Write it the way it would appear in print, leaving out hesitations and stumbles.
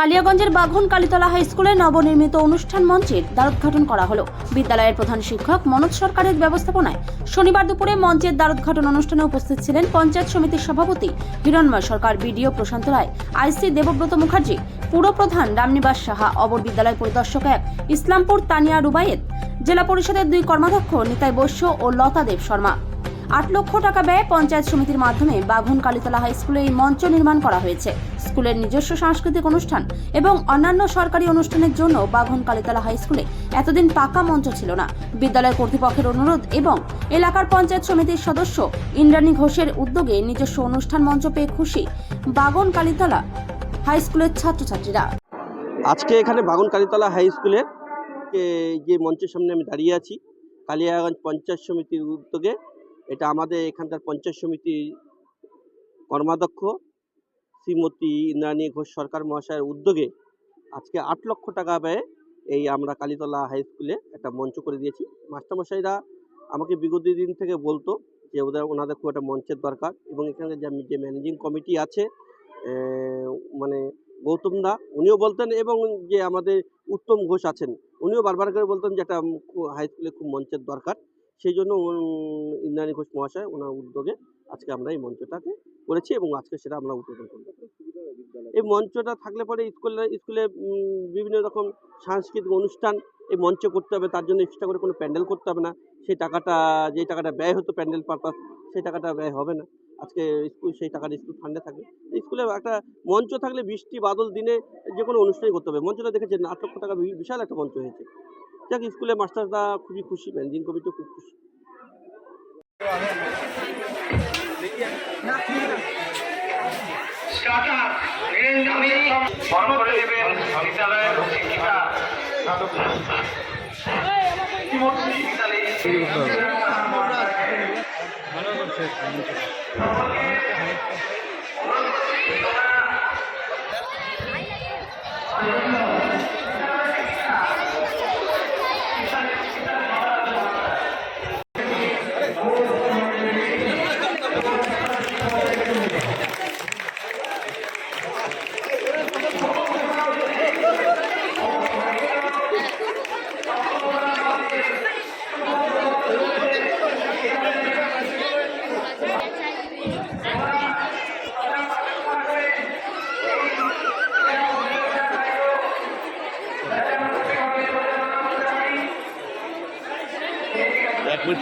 কালিয়াগঞ্জের বাঘন Kalitala high স্কুলে নবনির্মিত অনুষ্ঠান মঞ্চের দ্বারোদ্ঘাটন করা হলো। বিদ্যালয়ের প্রধান শিক্ষক মনোজ সরকারের ব্যবস্থাপনায় শনিবার দুপুরে মঞ্চের দ্বারোদ্ঘাটন অনুষ্ঠানে উপস্থিত ছিলেন পঞ্চায়েত সমিতির সভাপতি হিরণময় সরকার, বিডিও প্রশান্ত রায়, আইসি দেবব্রত মুখার্জি, পুরপ্রধান রামনিবাস সাহা, অবর বিদ্যালয় পরিদর্শক 1 ইসলামপুর তানিয়া রুবায়েত, জেলা পরিষদের 2 কর্মাধ্যক্ষ নিতাই বৈশ্য ও লতা দেব শর্মা। 8 লক্ষ টাকা ব্যয়ে পঞ্চায়েত সমিতির মাধ্যমে বাঘন কালীতলা হাই স্কুলে এই মঞ্চ নির্মাণ করা হয়েছে। স্কুলের নিজস্ব সাংস্কৃতিক অনুষ্ঠান এবং অন্যান্য সরকারি অনুষ্ঠানের জন্য বাঘন কালীতলা হাই স্কুলে এতদিন পাকা মঞ্চ ছিল না। বিদ্যালয় কর্তৃপক্ষের অনুরোধ এবং এলাকার পঞ্চায়েত সমিতির সদস্য ইন্দ্রাণী ঘোষের উদ্যোগে নিজস্ব অনুষ্ঠান মঞ্চ পেয়ে খুশি বাঘন কালীতলা হাই স্কুলের ছাত্রছাত্রীরা। আজকে এখানে বাঘন কালীতলা হাই স্কুলে যে মঞ্চের সামনে আমি দাঁড়িয়ে আছি, কালিয়াগঞ্জ পঞ্চায়েত সমিতির উদ্যোগে, এটা আমাদের এখানকার পঞ্চায়েত সমিতির কর্মাধ্যক্ষ শ্রীমতী ইন্দ্রাণী ঘোষ সরকার মহাশয়ের উদ্যোগে আজকে 8 লক্ষ টাকা ব্যয়ে এই আমরা কালীতলা হাই স্কুলে একটা মঞ্চ করে দিয়েছি। মাস্টারমশাইরা আমাকে বিগত দিন থেকে বলতো যে ওনাদের খুব একটা মঞ্চের দরকার, এবং এখানে যে ম্যানেজিং কমিটি আছে মানে গৌতম দা, উনিও বলতেন, এবং যে আমাদের উত্তম ঘোষ আছেন উনিও বারবার করে বলতেন যে একটা হাই স্কুলে খুব মঞ্চের দরকার। সেই জন্য ইন্দ্রাণী ঘোষ মহাশয় ওনার উদ্যোগে আজকে আমরা এই মঞ্চটাকে করেছি এবং আজকে সেটা আমরা উদ্বোধন করব। এই মঞ্চটা থাকলে পরে স্কুলে বিভিন্ন রকম সাংস্কৃতিক অনুষ্ঠান এই মঞ্চে করতে হবে, তার জন্য এক্সট্রা করে কোনো প্যান্ডেল করতে হবে না। সেই টাকাটা ব্যয় হতো প্যান্ডেল পারপাস, সেই টাকাটা ব্যয় হবে না। আজকে স্কুল সেই টাকাটা স্কুল ফান্ডে থাকবে। স্কুলে একটা মঞ্চ থাকলে বৃষ্টি বাদল দিনে যে কোনো অনুষ্ঠানই করতে হবে। মঞ্চটা দেখেছেন 8 লক্ষ টাকা বিশাল একটা মঞ্চ হয়েছে। যাক, স্কুলে মাস্টাররা খুবই খুশি, ম্যানেজিং কমিটিও খুব খুশি। এক মিনিট